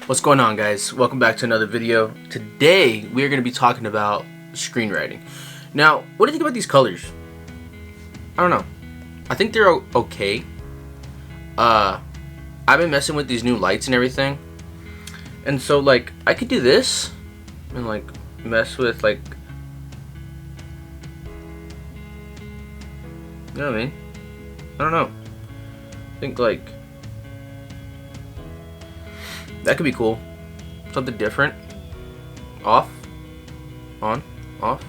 What's going on, guys? Welcome back to another video. Today we are going to be talking about screenwriting. Now, what do you think about these colors? I don't know. I think they're okay. I've been messing with these new lights and everything, and so like I could do this and like mess with like, you know what I mean? I don't know. I think like that could be cool. Something different. Off. On. Off.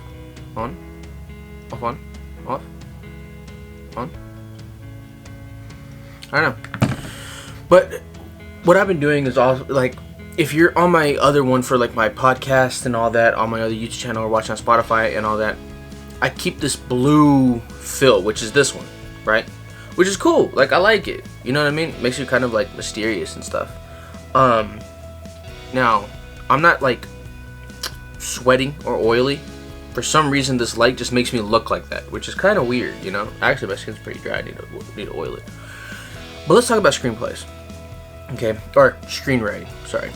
On. Off. On. Off. On. I don't know. But what I've been doing is also like, if you're on my other one for like my podcast and all that, on my other YouTube channel or watching on Spotify and all that, I keep this blue fill, which is this one, right? Which is cool. Like, I like it. You know what I mean? It makes you kind of like mysterious and stuff. Now, I'm not like sweating or oily. For some reason, this light just makes me look like that, which is kind of weird, you know? Actually, my skin's pretty dry. I need to oil it. But let's talk about screenplays, okay? Or screenwriting, sorry.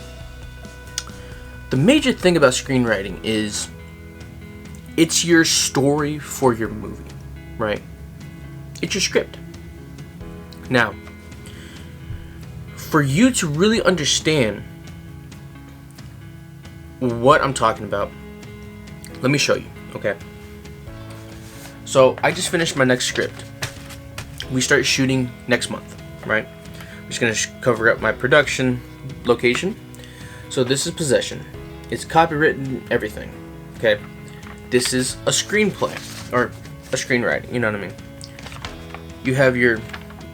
The major thing about screenwriting is it's your story for your movie, right? It's your script. Now, for you to really understand what I'm talking about, let me show you, okay? So I just finished my next script. We start shooting next month, right? I'm just gonna cover up my production location. So this is Possession. It's copywritten, everything, okay? This is a screenplay, or a screenwriting, you know what I mean? You have your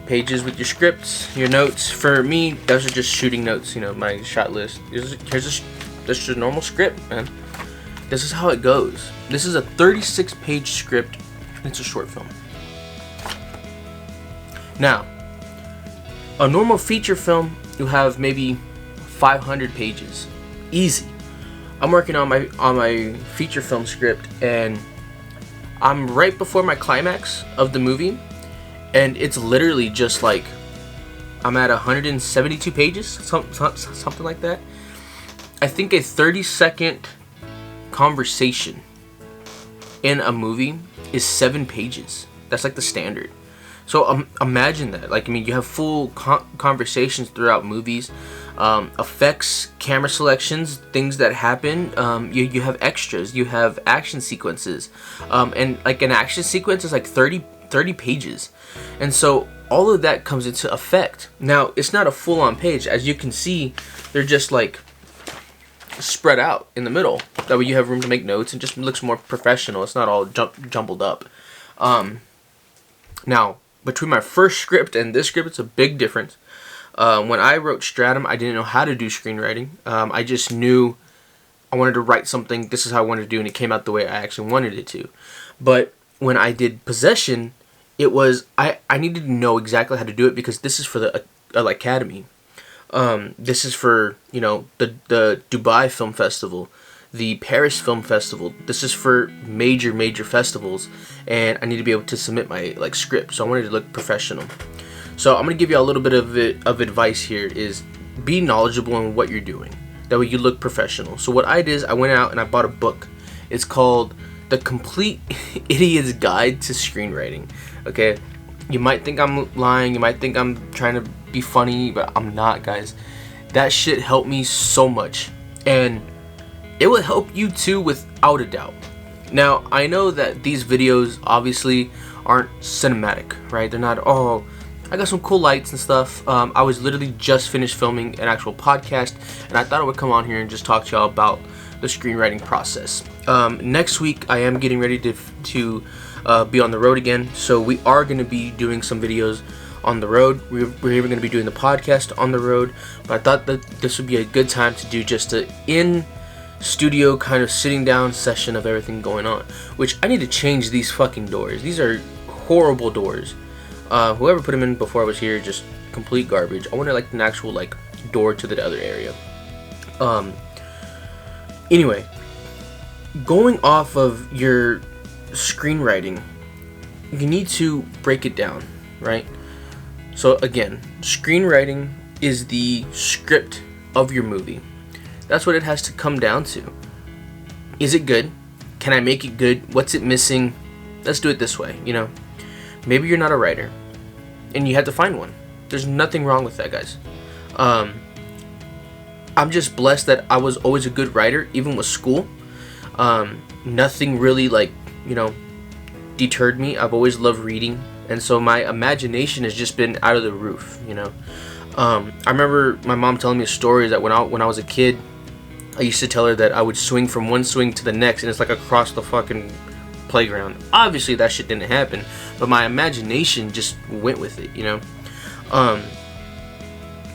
pages with your scripts, your notes. For me, those are just shooting notes, you know, my shot list. Here's a normal script, man. This is how it goes. This is a 36-page script. It's a short film. Now, a normal feature film, you have maybe 500 pages. Easy. I'm working on my feature film script, and I'm right before my climax of the movie, and it's literally just like I'm at 172 pages, something like that. I think a 30-second conversation in a movie is 7 pages. That's like the standard. So imagine that. Like, I mean, you have full conversations throughout movies, effects, camera selections, things that happen. You have extras. You have action sequences, and like an action sequence is like 30 pages, and so all of that comes into effect. Now, it's not a full-on page, as you can see. They're just like spread out in the middle. That way you have room to make notes and just looks more professional. It's not all jumbled up. Now, between my first script and this script, it's a big difference. When I wrote Stratum, I didn't know how to do screenwriting. I just knew I wanted to write something. This is how I wanted to do, and it came out the way I actually wanted it to. But when I did Possession, it was I needed to know exactly how to do it, because this is for the Academy. This is for, you know, the Dubai Film Festival, the Paris Film Festival. This is for major festivals, and I need to be able to submit my like script. So I wanted to look professional. So I'm gonna give you a little bit of advice here: is be knowledgeable in what you're doing. That way you look professional. So what I did is I went out and I bought a book. It's called The Complete Idiot's Guide to Screenwriting. Okay, you might think I'm lying. You might think I'm trying to be funny, but I'm not, guys. That shit helped me so much, and it will help you too, without a doubt. Now, I know that these videos obviously aren't cinematic, right? They're not, oh, I got some cool lights and stuff. I was literally just finished filming an actual podcast, and I thought I would come on here and just talk to y'all about the screenwriting process. Next week, I am getting ready to be on the road again, so we are going to be doing some videos on the road. We're even going to be doing the podcast on the road, but I thought that this would be a good time to do just a in-studio kind of sitting down session of everything going on, which I need to change these fucking doors. These are horrible doors. Whoever put them in before I was here, just complete garbage. I wanted like an actual like door to the other area. Anyway, going off of your screenwriting, you need to break it down, right? So again, screenwriting is the script of your movie. That's what it has to come down to. Is it good? Can I make it good? What's it missing? Let's do it this way, you know. Maybe you're not a writer and you have to find one. There's nothing wrong with that, guys. I'm just blessed that I was always a good writer, even with school. Nothing really, like, you know, deterred me. I've always loved reading, and so my imagination has just been out of the roof, you know. I remember my mom telling me stories that when I was a kid, I used to tell her that I would swing from one swing to the next, and it's like across the fucking playground. Obviously that shit didn't happen, but my imagination just went with it, you know.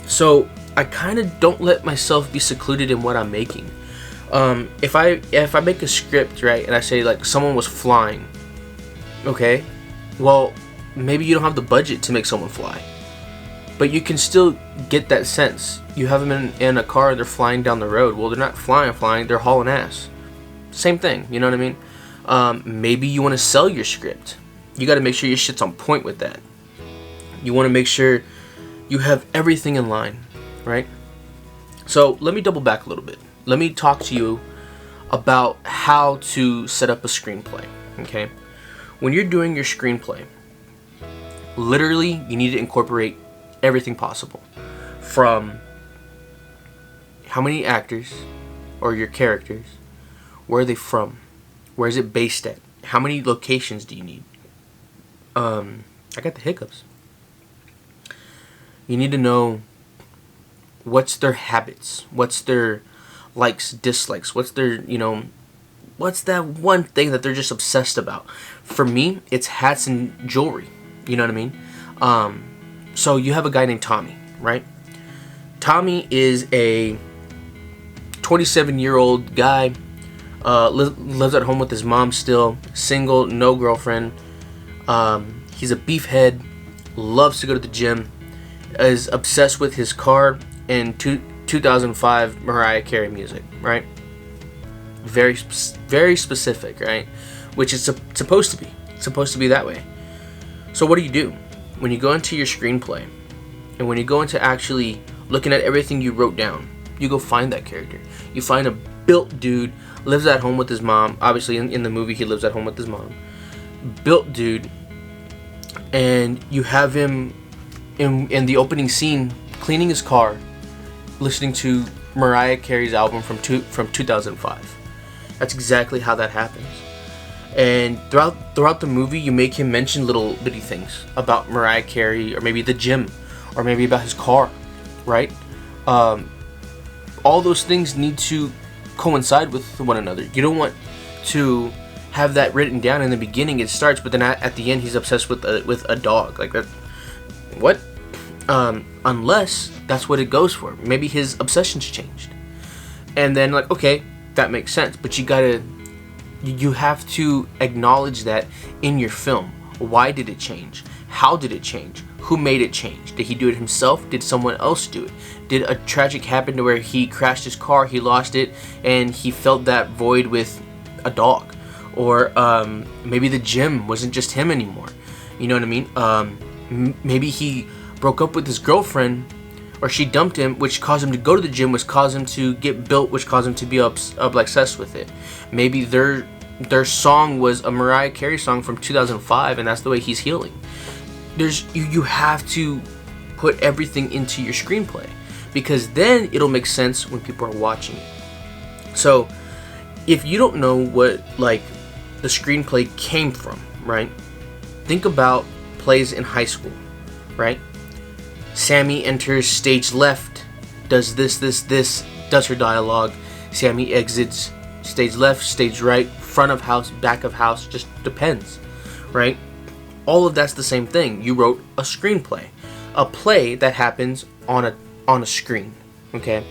So I kind of don't let myself be secluded in what I'm making. If I make a script, right, and I say like someone was flying, okay, well, maybe you don't have the budget to make someone fly, but you can still get that sense. You have them in a car and they're flying down the road. Well, they're not flying, they're hauling ass. Same thing, you know what I mean? Maybe you want to sell your script. You got to make sure your shit's on point with that. You want to make sure you have everything in line, right? So let me double back a little bit. Let me talk to you about how to set up a screenplay, okay? When you're doing your screenplay, literally you need to incorporate everything possible. From how many actors or your characters, where are they from, where is it based at, how many locations do you need? I got the hiccups. You need to know what's their habits, what's their likes, dislikes, what's their, you know, what's that one thing that they're just obsessed about. For me, it's hats and jewelry, you know what I mean? So you have a guy named Tommy, right? Tommy is a 27-year-old guy, lives at home with his mom still, single, no girlfriend. He's a beefhead, loves to go to the gym, is obsessed with his car and 2005 Mariah Carey music, right? Very specific, right? Which is supposed to be. It's supposed to be that way. So what do? When you go into your screenplay, and when you go into actually looking at everything you wrote down, you go find that character. You find a built dude, lives at home with his mom. Obviously, in the movie, he lives at home with his mom. Built dude, and you have him in the opening scene cleaning his car, listening to Mariah Carey's album from 2005. That's exactly how that happens. And throughout the movie, you make him mention little bitty things about Mariah Carey, or maybe the gym, or maybe about his car, right? All those things need to coincide with one another. You don't want to have that written down in the beginning. It starts, but then at the end, he's obsessed with a dog. Like that. What? Unless that's what it goes for. Maybe his obsession's changed, and then like, okay, that makes sense. But you have to acknowledge that in your film. Why did it change? How did it change? Who made it change? Did he do it himself? Did someone else do it? Did a tragic happen to where he crashed his car, he lost it, and he felt that void with a dog? Or maybe the gym wasn't just him anymore. You know what I mean? Maybe he broke up with his girlfriend, or she dumped him, which caused him to go to the gym, which caused him to get built, which caused him to be obsessed with it. Maybe their song was a Mariah Carey song from 2005, and that's the way he's healing. You have to put everything into your screenplay, because then it'll make sense when people are watching it. So if you don't know what like the screenplay came from, right? Think about plays in high school, right? Sammy enters stage left, does this, does her dialogue. Sammy exits stage left, stage right, front of house, back of house, just depends, right? All of that's the same thing. You wrote a screenplay, a play that happens on a screen. Okay,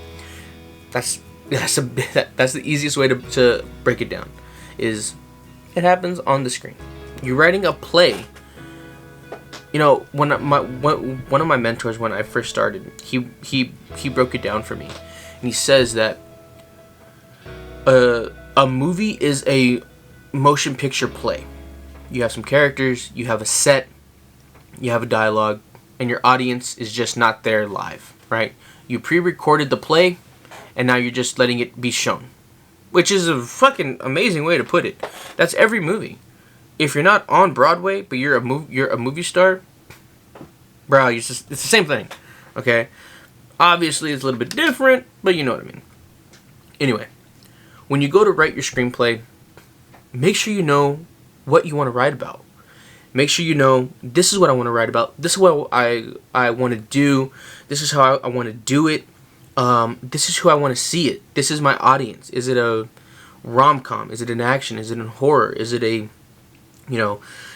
that's the easiest way to break it down. Is it happens on the screen. You're writing a play. You know, one of my mentors, when I first started, he broke it down for me, and he says that a movie is a motion picture play. You have some characters, you have a set, you have a dialogue, and your audience is just not there live, right? You pre-recorded the play, and now you're just letting it be shown. Which is a fucking amazing way to put it. That's every movie. If you're not on Broadway, but you're a movie star, bro, it's the same thing. Okay? Obviously, it's a little bit different, but you know what I mean. Anyway, when you go to write your screenplay, make sure you know what you want to write about. Make sure you know, this is what I want to write about. This is what I want to do. This is how I want to do it. This is who I want to see it. This is my audience. Is it a rom-com? Is it an action? Is it a horror? Is it a,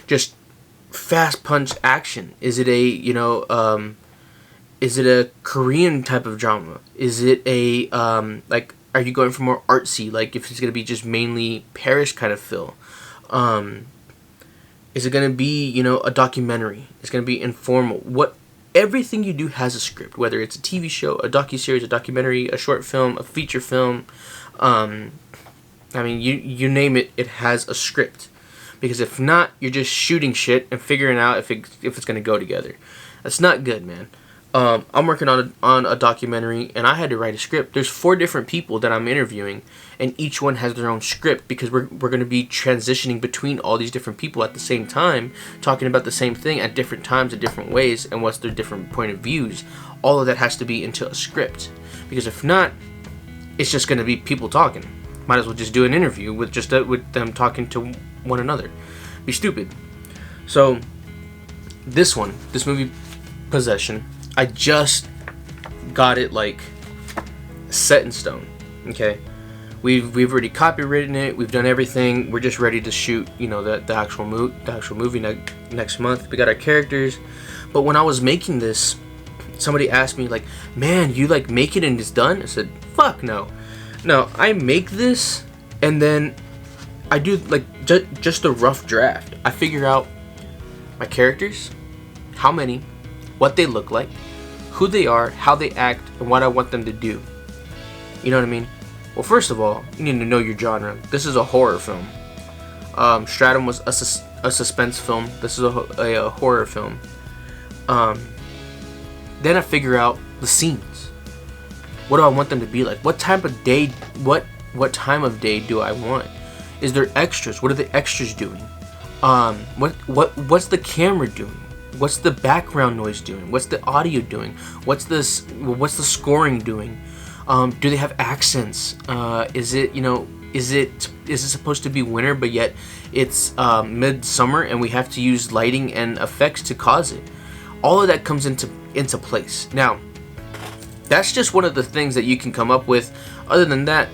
just fast punch action? Is it a, is it a Korean type of drama? Is it a, are you going for more artsy? Like, if it's going to be just mainly Paris kind of feel? Is it going to be, a documentary? It's going to be informal. Everything you do has a script, whether it's a TV show, a docuseries, a documentary, a short film, a feature film. You name it, it has a script. Because if not, you're just shooting shit and figuring out if it's going to go together. That's not good, man. I'm working on a documentary, and I had to write a script. There's 4 different people that I'm interviewing, and each one has their own script, because we're going to be transitioning between all these different people at the same time, talking about the same thing at different times in different ways, and what's their different point of views. All of that has to be into a script, because if not, it's just going to be people talking. Might as well just do an interview with them talking to one another. Be stupid. So this movie, Possession, I just got it set in stone. Okay, we've already copywritten it. We've done everything. We're just ready to shoot. The actual movie next month. We got our characters. But when I was making this, somebody asked me "Man, you make it and it's done?" I said, "Fuck no, no. I make this and then I do just a rough draft. I figure out my characters, how many, what they look like, who they are, how they act, and what I want them to do. You know what I mean? Well, first of all, you need to know your genre. This is a horror film. Stratum was a suspense film. This is a horror film. Then I figure out the scenes. What do I want them to be like? What time of day? What time of day do I want? Is there extras? What are the extras doing? What's the camera doing? What's the background noise doing? What's the audio doing? What's the scoring doing? Do they have accents? Is it supposed to be winter, but yet it's midsummer and we have to use lighting and effects to cause it? All of that comes into place. Now, that's just one of the things that you can come up with. Other than that,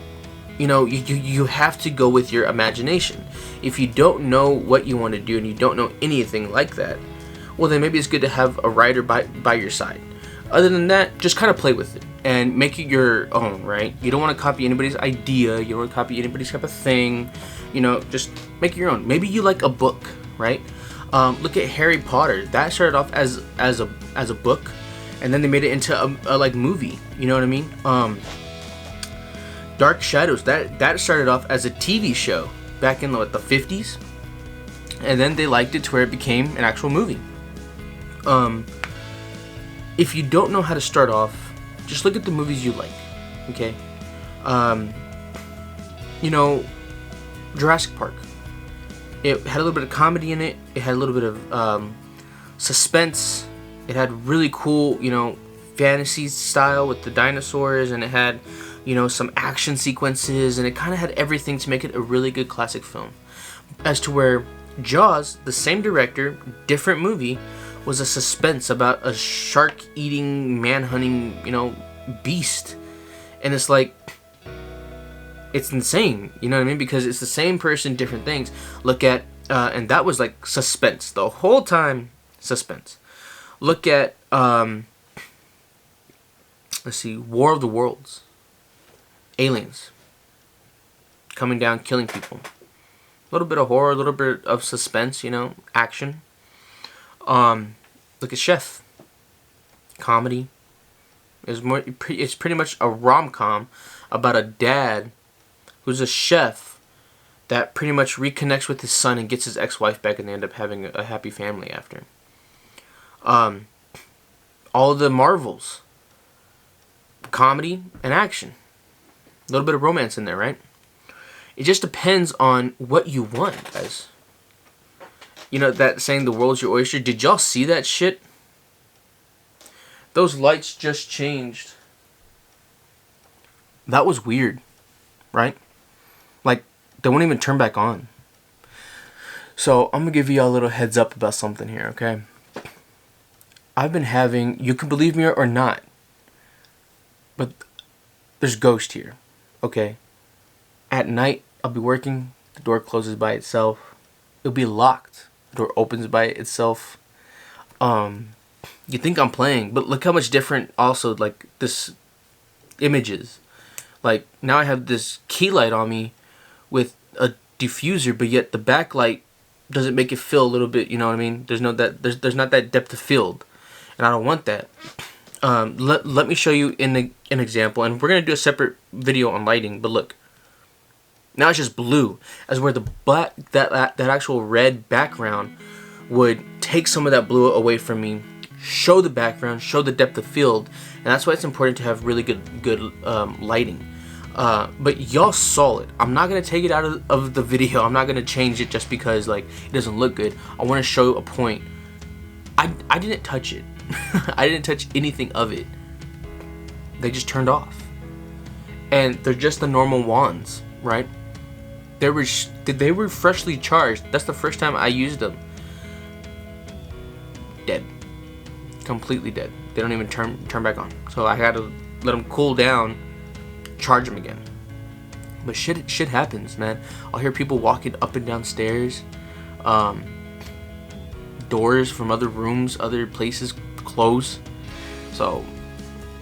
you have to go with your imagination. If you don't know what you want to do and you don't know anything like that, well, then maybe it's good to have a writer by your side. Other than that, just kind of play with it and make it your own, right? You don't want to copy anybody's idea. You don't want to copy anybody's type of thing. Just make it your own. Maybe you like a book, right? Look at Harry Potter. That started off as a book, and then they made it into a movie. You know what I mean? Dark Shadows. That started off as a TV show back in the 50s, and then they liked it to where it became an actual movie. If you don't know how to start off, just look at the movies you like. Okay. Jurassic Park. It had a little bit of comedy in it. It had a little bit of suspense. It had really cool, fantasy style with the dinosaurs, and it had, some action sequences, and it kind of had everything to make it a really good classic film. As to where Jaws, the same director, different movie, was a suspense about a shark-eating, man-hunting, beast. And it's it's insane, you know what I mean? Because it's the same person, different things. Look at, and that was suspense. The whole time, suspense. Look at, let's see, War of the Worlds. Aliens. Coming down, killing people. A little bit of horror, a little bit of suspense, action. Look at Chef. Comedy. It's pretty much a rom-com about a dad who's a chef that pretty much reconnects with his son and gets his ex-wife back, and they end up having a happy family after. All the Marvels. Comedy and action. little bit of romance in there, right? It just depends on what you want, guys. You know that saying, the world's your oyster? Did y'all see that shit? Those lights just changed. That was weird, right? Like, they won't even turn back on. So, I'm going to give you all a little heads up about something here, okay? I've been having, you can believe me or not, but there's ghost here, okay? At night, I'll be working, the door closes by itself. It'll be locked. The door opens by itself. You think I'm playing, but look how much different also, like, this image is. Like, now I have this key light on me with a diffuser, but yet the backlight doesn't make it feel a little bit, you know what I mean? There's not that depth of field, and I don't want that. Let me show you an example, and we're gonna do a separate video on lighting. But look, now it's just blue, as where the black that actual red background would take some of that blue away from me, show the background, show the depth of field, and that's why it's important to have really good lighting. But y'all saw it. I'm not gonna take it out of the video. I'm not gonna change it just because like it doesn't look good. I want to show a point. I didn't touch it. I didn't touch anything of it. They just turned off, and they're just the normal wands, right? They were freshly charged. That's the first time I used them. Dead, completely dead. They don't even turn back on. So I had to let them cool down, charge them again. But shit happens, man. I'll hear people walking up and down stairs. Doors from other rooms, other places close. So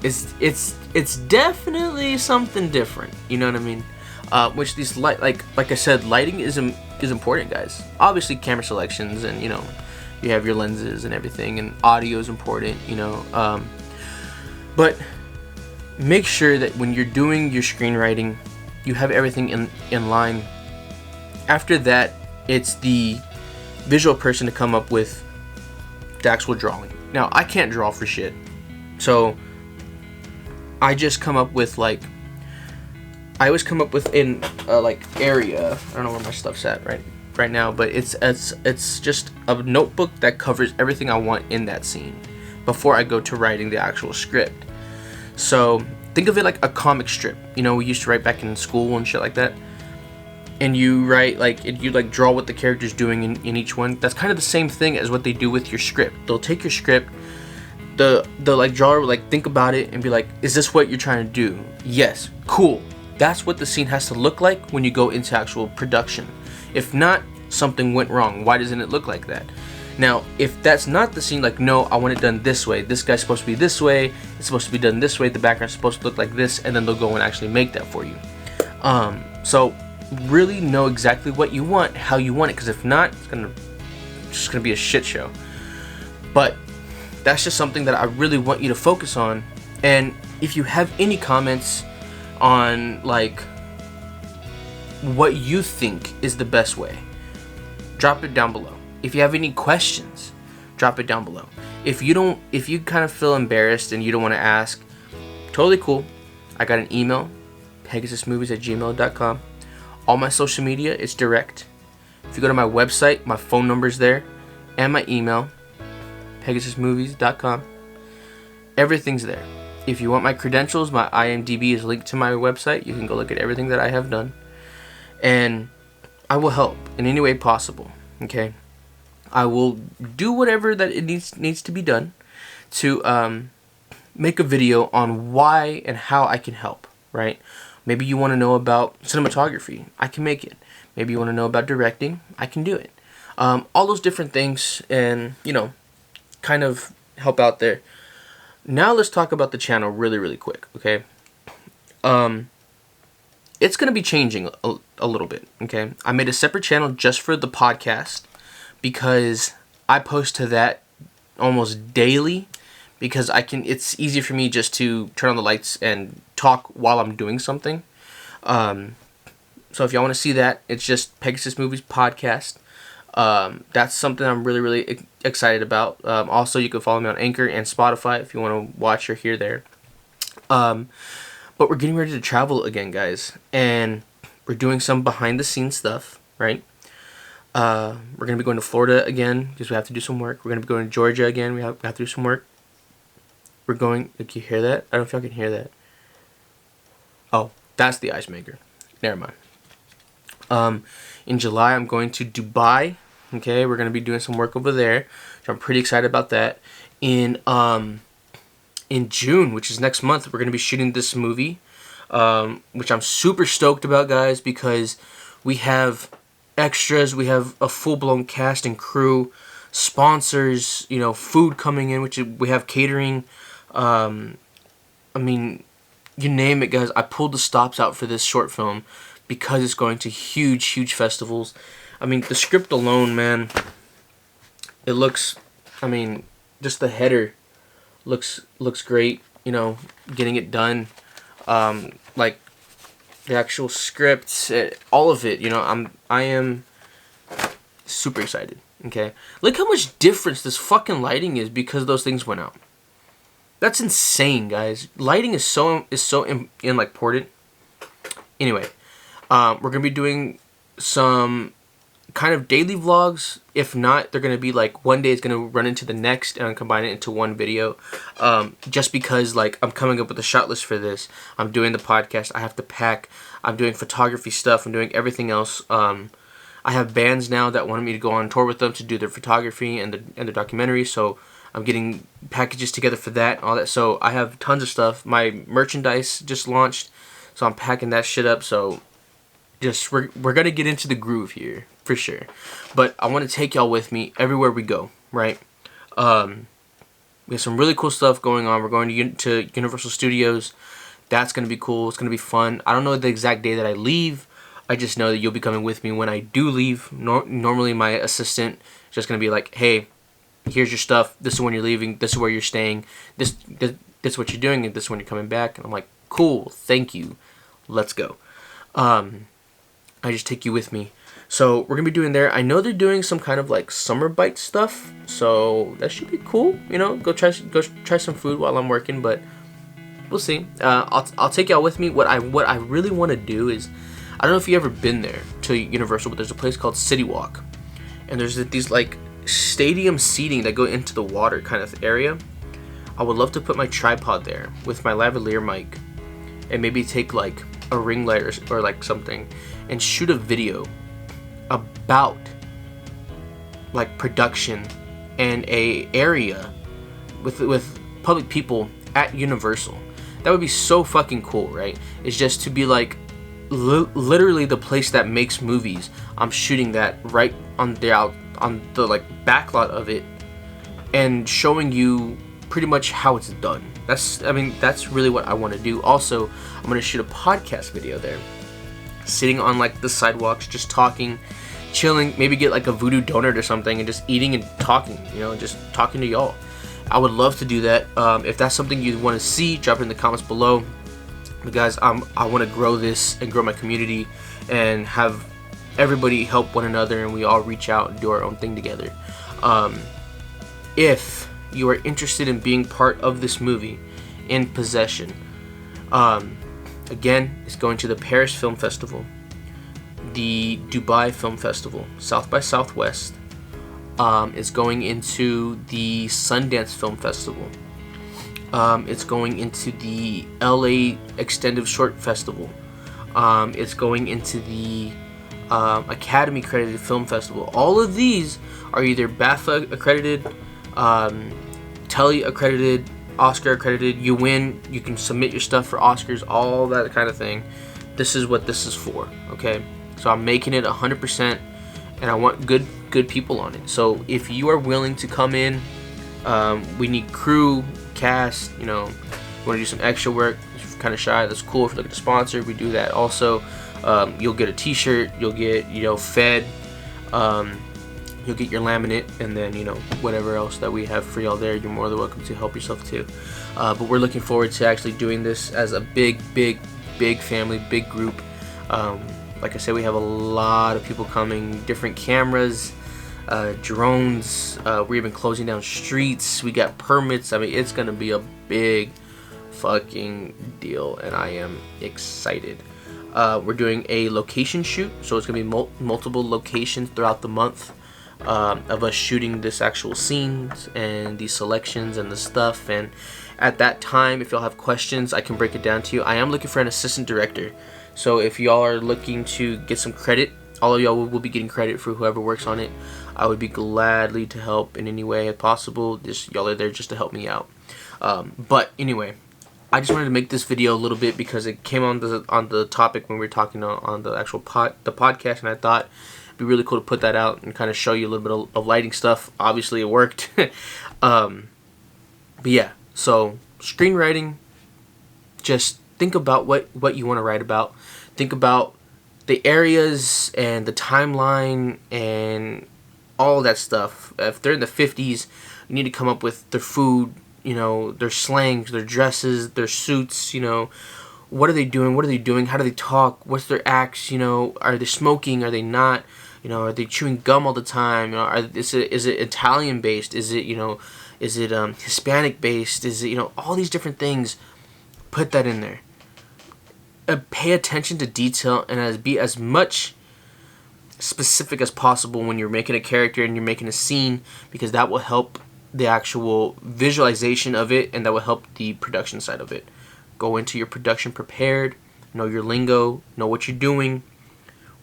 it's definitely something different. You know what I mean? Which these like I said, lighting is important, guys. Obviously, camera selections, and you know, you have your lenses and everything, and audio is important. You know, but make sure that when you're doing your screenwriting, you have everything in line. After that, it's the visual person to come up with the actual drawing. Now, I can't draw for shit, so I just come up with like, I always come up with in like area. I don't know where my stuff's at right now, but it's just a notebook that covers everything I want in that scene before I go to writing the actual script. So think of it like a comic strip. You know, we used to write back in school and shit like that. And you write like, you like draw what the character's doing in each one. That's kind of the same thing as what they do with your script. They'll take your script, the like drawer will like think about it and be like, is this what you're trying to do? Yes, cool. That's what the scene has to look like when you go into actual production. If not, something went wrong. Why doesn't it look like that? Now, if that's not the scene, like, no, I want it done this way. This guy's supposed to be this way. It's supposed to be done this way. The background's supposed to look like this, and then they'll go and actually make that for you. So really know exactly what you want, how you want it, because if not, it's just gonna be a shit show. But that's just something that I really want you to focus on. And if you have any comments on like what you think is the best way, drop it down below. If you have any questions, drop it down below. If you kind of feel embarrassed and you don't want to ask, totally cool. I got an email, pegasusmovies@gmail.com. All my social media, it's direct. If you go to my website, my phone number's there, and my email, pegasusmovies.com. Everything's there. If you want my credentials, my IMDb is linked to my website. You can go look at everything that I have done. And I will help in any way possible, okay? I will do whatever that it needs to be done to make a video on why and how I can help, right? Maybe you want to know about cinematography. I can make it. Maybe you want to know about directing. I can do it. All those different things, and, you know, kind of help out there. Now let's talk about the channel really, really quick, okay? It's going to be changing a little bit, okay? I made a separate channel just for the podcast because I post to that almost daily because it's easy for me just to turn on the lights and talk while I'm doing something. So if y'all want to see that, it's just Pegasus Movies Podcast. That's something I'm really, really excited about. Also, you can follow me on Anchor and Spotify if you want to watch or hear there. But But we're getting ready to travel again, guys, and we're doing some behind the scenes stuff, right? We're gonna be going to Florida again because we have to do some work. We're gonna be going to Georgia again. We have to do some work. We're going. Like, you hear that? I don't know if y'all can hear that. Oh, that's the ice maker. Never mind. In July, I'm going to Dubai. Okay, we're gonna be doing some work over there. So I'm pretty excited about that. In June, which is next month, we're gonna be shooting this movie, which I'm super stoked about, guys, because we have extras, we have a full-blown cast and crew, sponsors, you know, food coming in, which we have catering. I mean, you name it, guys. I pulled the stops out for this short film because it's going to huge festivals. I mean, the script alone, man, it looks, I mean, just the header looks great, you know, getting it done. Like the actual script, all of it, you know, I am super excited. Okay, look how much difference this fucking lighting is because those things went out. That's insane, guys. Lighting is so important. Anyway, we're gonna be doing some kind of daily vlogs. If not, they're gonna be like one day it's gonna run into the next and combine it into one video. Just because, like, I'm coming up with a shot list for this. I'm doing the podcast. I have to pack. I'm doing photography stuff. I'm doing everything else. I have bands now that wanted me to go on tour with them to do their photography and the documentary. So I'm getting packages together for that, all that. So I have tons of stuff. My merchandise just launched, so I'm packing that shit up. So just we're gonna get into the groove here for sure. But I want to take y'all with me everywhere we go, right? We have some really cool stuff going on. We're going to Universal Studios. That's gonna be cool. It's gonna be fun. I don't know the exact day that I leave. I just know that you'll be coming with me when I do leave. Normally my assistant is just gonna be like, hey, here's your stuff. This is when you're leaving. This is where you're staying. This is what you're doing, and this is when you're coming back. And I'm like, cool, thank you. Let's go. I just take you with me. So we're gonna be doing there. I know they're doing some kind of like summer bite stuff, so that should be cool. You know, go try some food while I'm working, but we'll see. I'll take y'all with me. What I really want to do is, I don't know if you ever been there to Universal, but there's a place called City Walk, and there's these like stadium seating that go into the water kind of area. I would love to put my tripod there with my lavalier mic and maybe take like a ring light or like something and shoot a video about like production and a area with public people at Universal. That would be so fucking cool, right? It's just to be like literally the place that makes movies. I'm shooting that right on the like backlot of it and showing you pretty much how it's done. That's really what I want to do. Also, I'm going to shoot a podcast video there, sitting on like the sidewalks, just talking, chilling, maybe get like a voodoo donut or something and just eating and talking, you know, just talking to y'all. I would love to do that. If that's something you want to see, drop it in the comments below. But guys, I want to grow this and grow my community and have everybody help one another, and we all reach out and do our own thing together. If you are interested in being part of this movie, In Possession, again, it's going to the Paris Film Festival, the Dubai Film Festival, South by Southwest. It's going into the Sundance Film Festival. It's going into the LA Extended Short Festival. It's going into the Academy Accredited Film Festival. All of these are either BAFTA accredited, Telly accredited, Oscar accredited. You win, you can submit your stuff for Oscars, all that kind of thing. This is what this is for, okay? So I'm making it 100%, and I want good people on it. So if you are willing to come in, we need crew, cast, you know, you want to do some extra work, if you're kind of shy, that's cool. If you're looking to sponsor, we do that also. You'll get a t-shirt, you'll get, you know, fed, you'll get your laminate, and then, you know, whatever else that we have for y'all there, you're more than welcome to help yourself too. But we're looking forward to actually doing this as a big family, big group. Like I said, we have a lot of people coming, different cameras, drones. We're even closing down streets. We got permits. I mean, it's gonna be a big fucking deal, and I am excited. We're doing a location shoot, so it's gonna be multiple locations throughout the month of us shooting this actual scenes and these selections and the stuff. And at that time, if y'all have questions, I can break it down to you. I am looking for an assistant director, so if y'all are looking to get some credit, all of y'all will be getting credit for whoever works on it. I would be gladly to help in any way possible. Just y'all are there just to help me out. But anyway, I just wanted to make this video a little bit because it came on the topic when we were talking on the actual podcast, and I thought it'd be really cool to put that out and kind of show you a little bit of lighting stuff. Obviously, it worked. But yeah, so screenwriting. Just think about what you want to write about. Think about the areas and the timeline and all that stuff. If they're in the 50s, you need to come up with their food, their slangs, their dresses, their suits, what are they doing? What are they doing? How do they talk? What's their acts? Are they smoking? Are they not? Are they chewing gum all the time? Is it Italian based? Is it Hispanic based? Is it all these different things? Put that in there. Pay attention to detail and be as much specific as possible when you're making a character and you're making a scene, because that will help the actual visualization of it, and that will help the production side of it. Go into your production prepared, know your lingo, know what you're doing,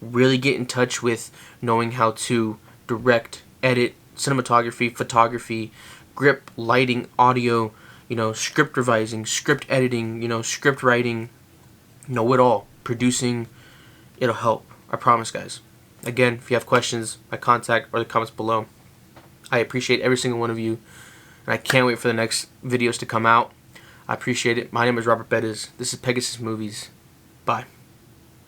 really get in touch with knowing how to direct, edit, cinematography, photography, grip, lighting, audio, script revising, script editing, script writing, know it all. Producing, it'll help. I promise, guys. Again, if you have questions, my contact or the comments below. I appreciate every single one of you, and I can't wait for the next videos to come out. I appreciate it. My name is Robert Bettis. This is Pegasus Movies. Bye.